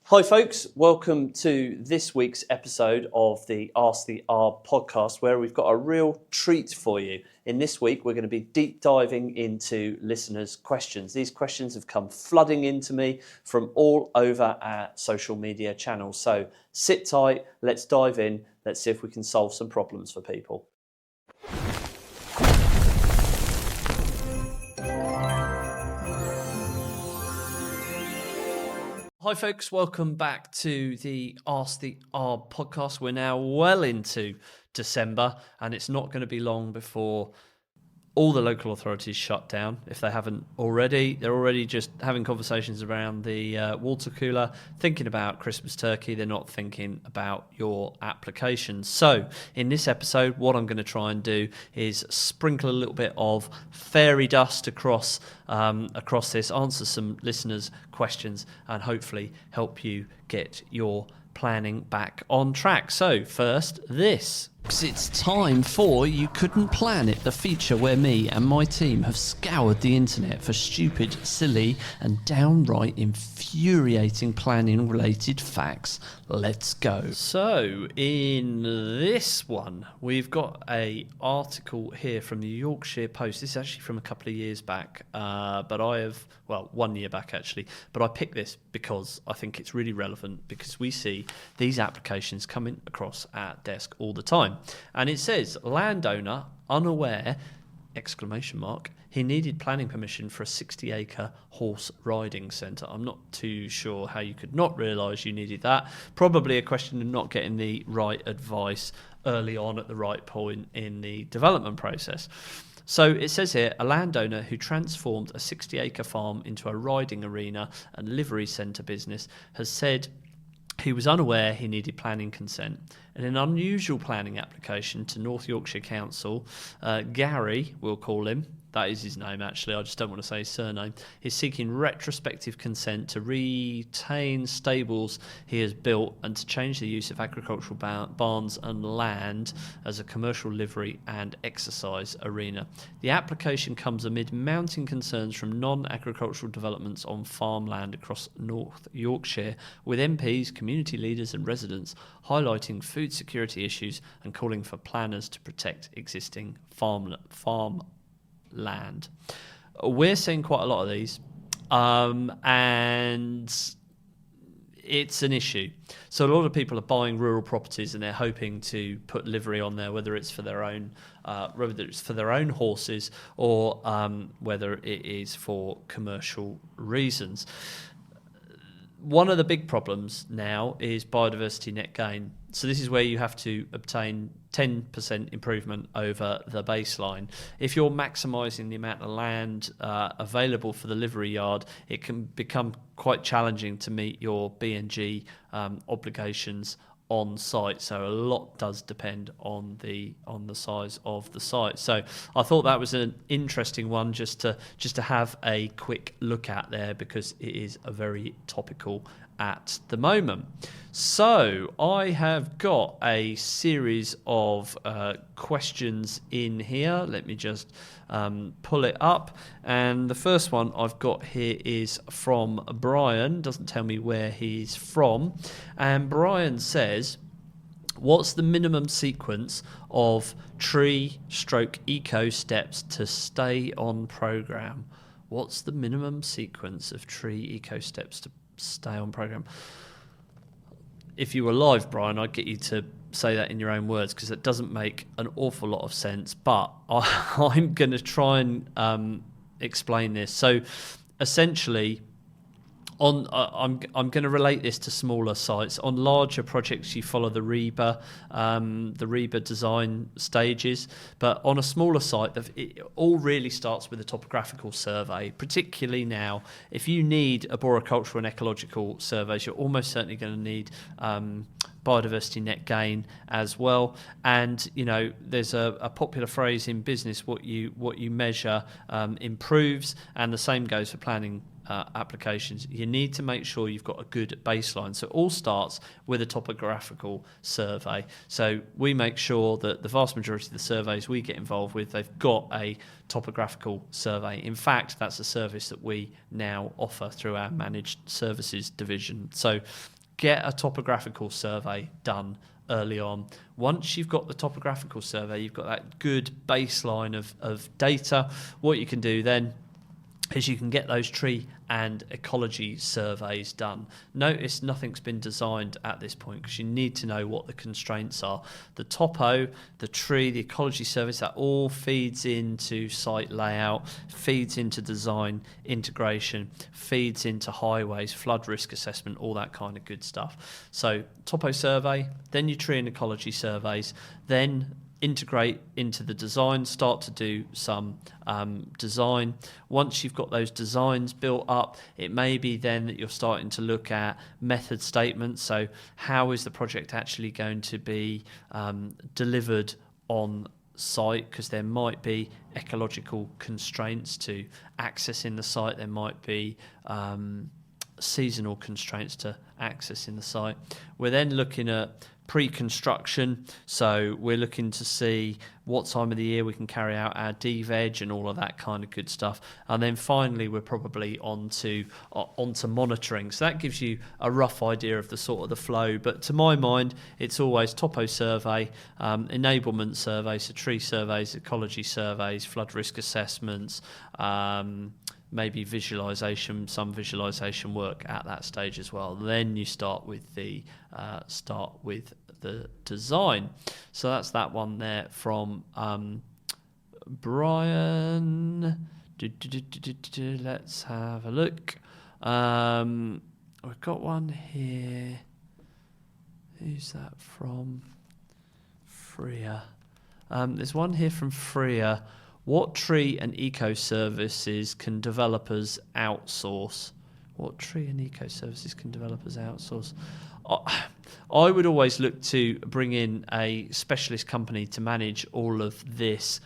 Hi folks, welcome to this week's episode of the Ask the R podcast, where we've got a real treat for you. In this week, we're going to be deep diving into listeners' questions. These questions have come flooding into me from all over our social media channels. So sit tight, let's dive in, let's see if we can solve some problems for people. Hi folks, welcome back to the Ask the R podcast. We're now well into December and it's not going to be long before all the local authorities shut down, if they haven't already. They're already just having conversations around the water cooler, thinking about Christmas turkey. They're not thinking about your applications. So in this episode, what I'm going to try and do is sprinkle a little bit of fairy dust across this, answer some listeners' questions, and hopefully help you get your planning back on track. So first, this. It's time for You Couldn't Plan It, the feature where me and my team have scoured the internet for stupid, silly and downright infuriating planning related facts. Let's go. So in this one, we've got an article here from the Yorkshire Post. This is actually from a couple of years back, but 1 year back actually, but I picked this because I think it's really relevant, because we see these applications coming across our desk all the time. And it says, landowner unaware, ! He needed planning permission for a 60-acre horse riding centre. I'm not too sure how you could not realise you needed that. Probably a question of not getting the right advice early on at the right point in the development process. So it says here, a landowner who transformed a 60-acre farm into a riding arena and livery centre business has said he was unaware he needed planning consent. In an unusual planning application to North Yorkshire Council, Gary, we'll call him, that is his name actually, I just don't want to say his surname, is seeking retrospective consent to retain stables he has built and to change the use of agricultural barns and land as a commercial livery and exercise arena. The application comes amid mounting concerns from non-agricultural developments on farmland across North Yorkshire, with MPs, community leaders and residents highlighting food security issues and calling for planners to protect existing farm land. We're seeing quite a lot of these, and it's an issue. So a lot of people are buying rural properties and they're hoping to put livery on there, whether it's for their own horses or whether it is for commercial reasons. One of the big problems now is biodiversity net gain. So this is where you have to obtain 10% improvement over the baseline. If you're maximising the amount of land available for the livery yard, it can become quite challenging to meet your B&G obligations on site. So a lot does depend on the size of the site. So I thought that was an interesting one just to have a quick look at there, because it is a very topical at the moment. So I have got a series of questions in here. Let me just pull it up. And the first one I've got here is from Brian. Doesn't tell me where he's from. And Brian says, what's the minimum sequence of tree/eco steps to stay on programme? What's the minimum sequence of tree eco steps to stay on programme? If you were live, Brian, I'd get you to say that in your own words, because it doesn't make an awful lot of sense, but I'm going to try and explain this. So essentially, I'm going to relate this to smaller sites. On larger projects, you follow the REBA design stages, but on a smaller site, it all really starts with a topographical survey. Particularly now, if you need arboricultural and ecological surveys, you're almost certainly going to need biodiversity net gain as well. And there's a popular phrase in business: what you measure improves, and the same goes for planning applications. You need to make sure you've got a good baseline. So it all starts with a topographical survey. So we make sure that the vast majority of the surveys we get involved with, they've got a topographical survey. In fact, that's a service that we now offer through our managed services division. So get a topographical survey done early on. Once you've got the topographical survey, you've got that good baseline of data. What you can do then is you can get those tree and ecology surveys done. Notice nothing's been designed at this point because you need to know what the constraints are. The topo, the tree, the ecology service, that all feeds into site layout, feeds into design integration, feeds into highways, flood risk assessment, all that kind of good stuff. So topo survey, then your tree and ecology surveys, then integrate into the design, start to do some design. Once you've got those designs built up, it may be then that you're starting to look at method statements. So how is the project actually going to be delivered on site? Because there might be ecological constraints to accessing the site. There might be seasonal constraints to accessing the site. We're then looking at pre-construction, so we're looking to see what time of the year we can carry out our de-veg and all of that kind of good stuff. And then finally we're probably onto monitoring. So that gives you a rough idea of the sort of the flow, but to my mind it's always topo survey, enablement surveys, so tree surveys, ecology surveys, flood risk assessments, maybe some visualization work at that stage as well. Then you start with the design. So that's that one there from Brian. Let's have a look. We've got one here. Who's that from? Freya. There's one here from Freya. What tree and eco services can developers outsource? What tree and eco services can developers outsource? I would always look to bring in a specialist company to manage all of this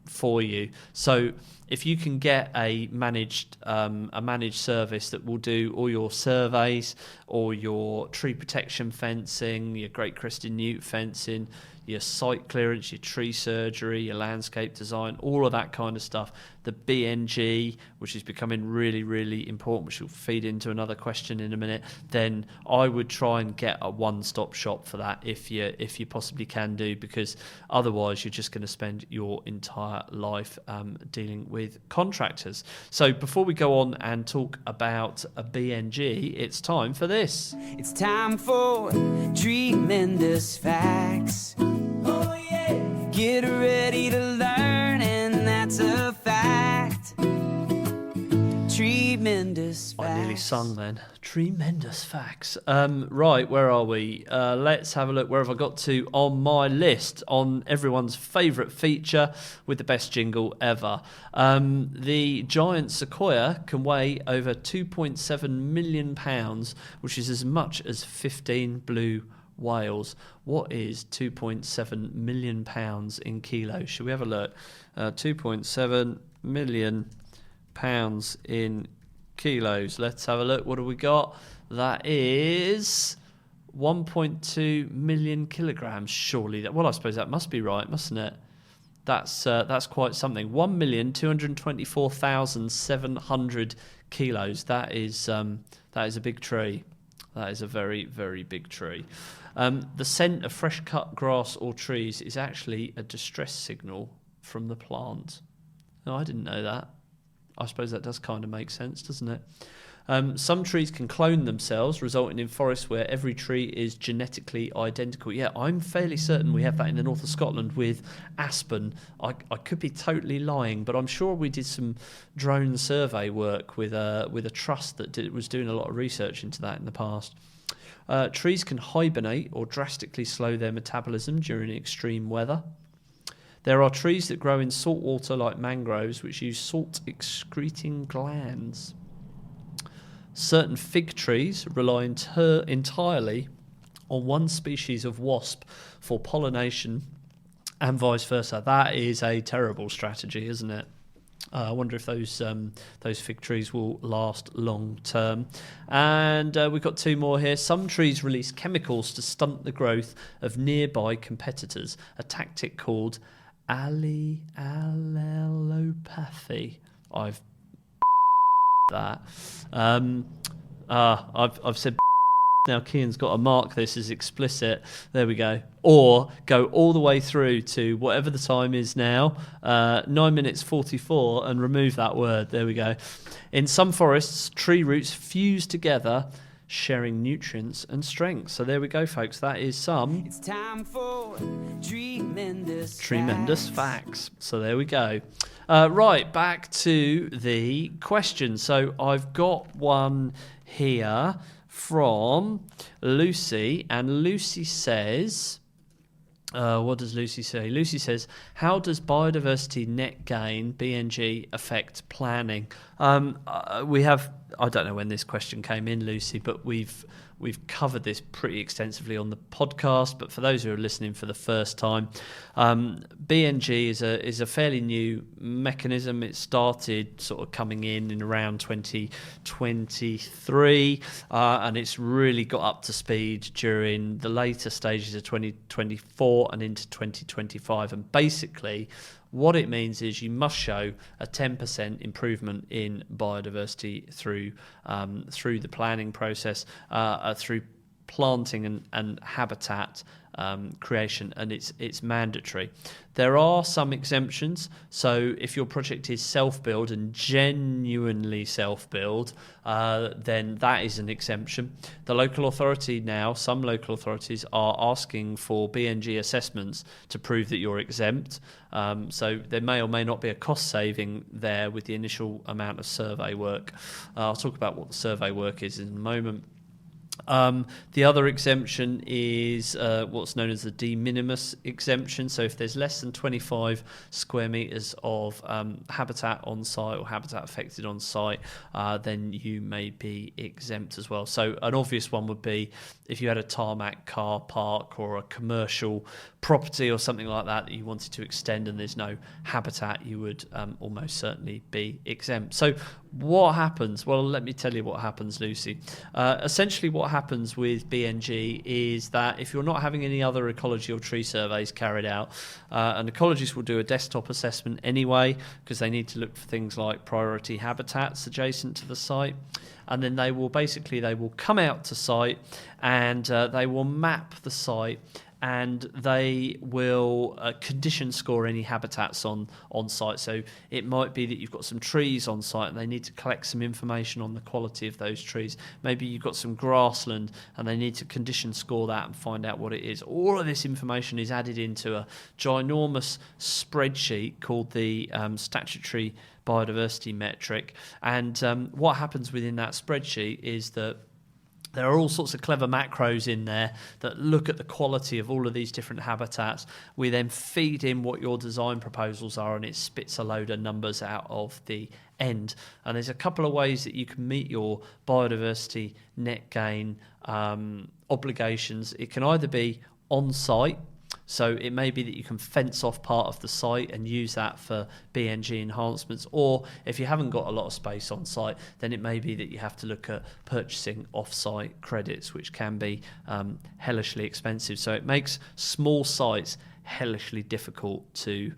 for you. So if you can get a managed service that will do all your surveys, or your tree protection fencing, your Great Crested Newt fencing, your site clearance, your tree surgery, your landscape design, all of that kind of stuff. The BNG, which is becoming really, really important, which will feed into another question in a minute, then I would try and get a one-stop shop for that if you possibly can do, because otherwise you're just going to spend your entire life dealing with contractors. So before we go on and talk about a BNG, it's time for this. It's time for tremendous facts. Oh yeah. Get ready to learn, and that's a fact. Tremendous facts. I nearly sung then. Tremendous facts. Right, where are we? Let's have a look. Where have I got to on my list? On everyone's favourite feature with the best jingle ever. The giant sequoia can weigh over 2.7 million pounds, which is as much as 15 blue whales. What is 2.7 million pounds in kilos? Should we have a look? 2.7 million pounds in kilos. Let's have a look. What have we got? That is 1.2 million kilograms. Surely that. Well, I suppose that must be right, mustn't it? That's quite something. 1,224,700 kilos. That is a big tree. That is a very, very big tree. The scent of fresh cut grass or trees is actually a distress signal from the plant. No, I didn't know that. I suppose that does kind of make sense, doesn't it? Some trees can clone themselves, resulting in forests where every tree is genetically identical. Yeah, I'm fairly certain we have that in the north of Scotland with aspen. I could be totally lying, but I'm sure we did some drone survey work with a trust that was doing a lot of research into that in the past. Trees can hibernate or drastically slow their metabolism during extreme weather. There are trees that grow in salt water like mangroves, which use salt-excreting glands. Certain fig trees rely entirely on one species of wasp for pollination and vice versa. That is a terrible strategy, isn't it? I wonder if those fig trees will last long term. And we've got two more here. Some trees release chemicals to stunt the growth of nearby competitors, a tactic called allelopathy. I've said now. Kian's got to mark this as explicit. There we go. Or go all the way through to whatever the time is now, 9 minutes 44, and remove that word. There we go. In some forests, tree roots fuse together, sharing nutrients and strength. So there we go, folks. That is some It's time for tremendous facts. So there we go. Right, back to the question. So I've got one here from Lucy, and Lucy says, what does Lucy say? Lucy says, how does biodiversity net gain, BNG, affect planning? We have, I don't know when this question came in, Lucy, but we've covered this pretty extensively on the podcast. But for those who are listening for the first time, BNG is a fairly new mechanism. It started sort of coming in around 2023, and it's really got up to speed during the later stages of 2024 and into 2025. And basically, what it means is you must show a 10% improvement in biodiversity through the planning process, through planting and habitat creation, and it's mandatory. There are some exemptions. So if your project is self-build and genuinely self-build, then that is an exemption. The local authority now, some local authorities are asking for BNG assessments to prove that you're exempt. So there may or may not be a cost saving there with the initial amount of survey work. I'll talk about what the survey work is in a moment. The other exemption is what's known as the de minimis exemption. So if there's less than 25 square metres of habitat on site or habitat affected on site, then you may be exempt as well. So an obvious one would be if you had a tarmac car park or a commercial property or something like that that you wanted to extend and there's no habitat, you would almost certainly be exempt. So what happens? Well, let me tell you what happens, Lucy. Essentially what happens with BNG is that if you're not having any other ecology or tree surveys carried out, and ecologists will do a desktop assessment anyway because they need to look for things like priority habitats adjacent to the site, and then they will come out to site and they will map the site, and they will condition score any habitats on site. So it might be that you've got some trees on site and they need to collect some information on the quality of those trees. Maybe you've got some grassland and they need to condition score that and find out what it is. All of this information is added into a ginormous spreadsheet called the statutory biodiversity metric. And what happens within that spreadsheet is that there are all sorts of clever macros in there that look at the quality of all of these different habitats. We then feed in what your design proposals are, and it spits a load of numbers out of the end. And there's a couple of ways that you can meet your biodiversity net gain obligations. It can either be on site. So it may be that you can fence off part of the site and use that for BNG enhancements, or if you haven't got a lot of space on site, then it may be that you have to look at purchasing off-site credits, which can be hellishly expensive. So it makes small sites hellishly difficult to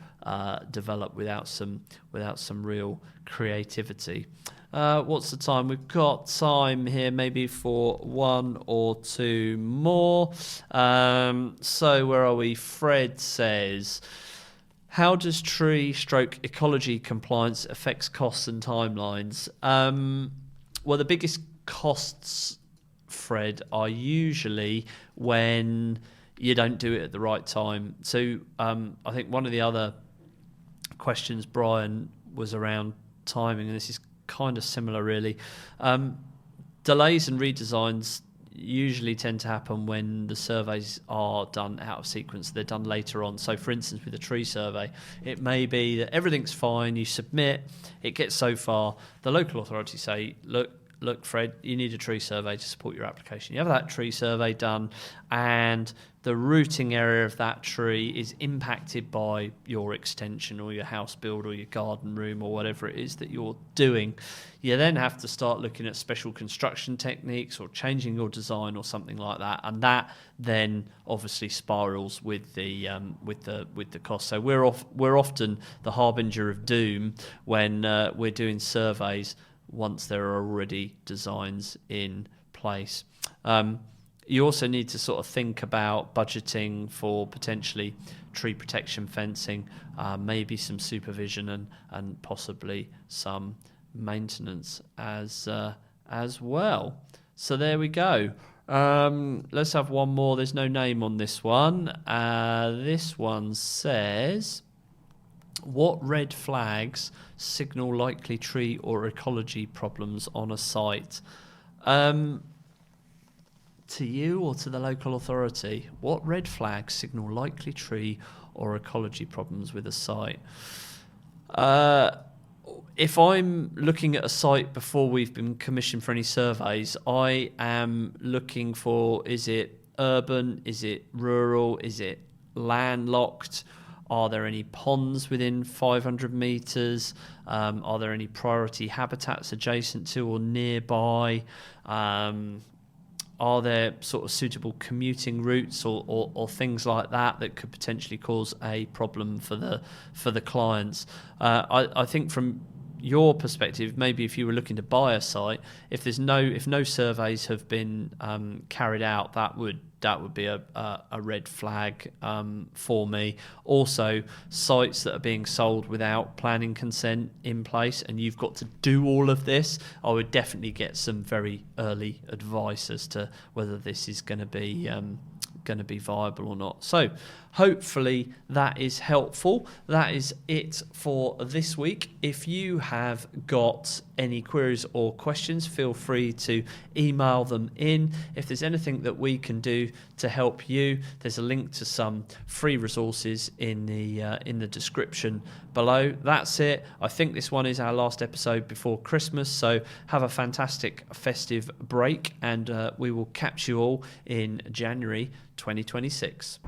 develop without some real creativity. What's the time? We've got time here maybe for one or two more. So where are we? Fred says, how does tree/ecology compliance affects costs and timelines? Well, the biggest costs, Fred, are usually when you don't do it at the right time. So I think one of the other questions, Brian, was around timing, and this is kind of similar really. Delays and redesigns usually tend to happen when the surveys are done out of sequence. They're done later on. So for instance, with a tree survey, it may be that everything's fine, you submit, it gets so far, the local authorities say, look, look, Fred, you need a tree survey to support your application. You have that tree survey done, and the rooting area of that tree is impacted by your extension or your house build or your garden room or whatever it is that you're doing. You then have to start looking at special construction techniques or changing your design or something like that, and that then obviously spirals with the cost. So we're often the harbinger of doom when we're doing surveys once there are already designs in place. You also need to sort of think about budgeting for potentially tree protection fencing, maybe some supervision and possibly some maintenance as well. So there we go. Let's have one more. There's no name on this one. This one says, what red flags signal likely tree or ecology problems on a site? To you or to the local authority, what red flags signal likely tree or ecology problems with a site? If I'm looking at a site before we've been commissioned for any surveys, I am looking for, is it urban, is it rural, is it landlocked? Are there any ponds within 500 metres? Are there any priority habitats adjacent to or nearby? Are there sort of suitable commuting routes or things like that could potentially cause a problem for the clients? I think from your perspective, maybe if you were looking to buy a site, if no surveys have been carried out, that would be a red flag for me. Also, sites that are being sold without planning consent in place, and you've got to do all of this, I would definitely get some very early advice as to whether this is going to be viable or not. So hopefully that is helpful. That is it for this week. If you have got any queries or questions, feel free to email them in. If there's anything that we can do to help you, there's a link to some free resources in the description below. That's it. I think this one is our last episode before Christmas, so have a fantastic festive break, and we will catch you all in January 2026.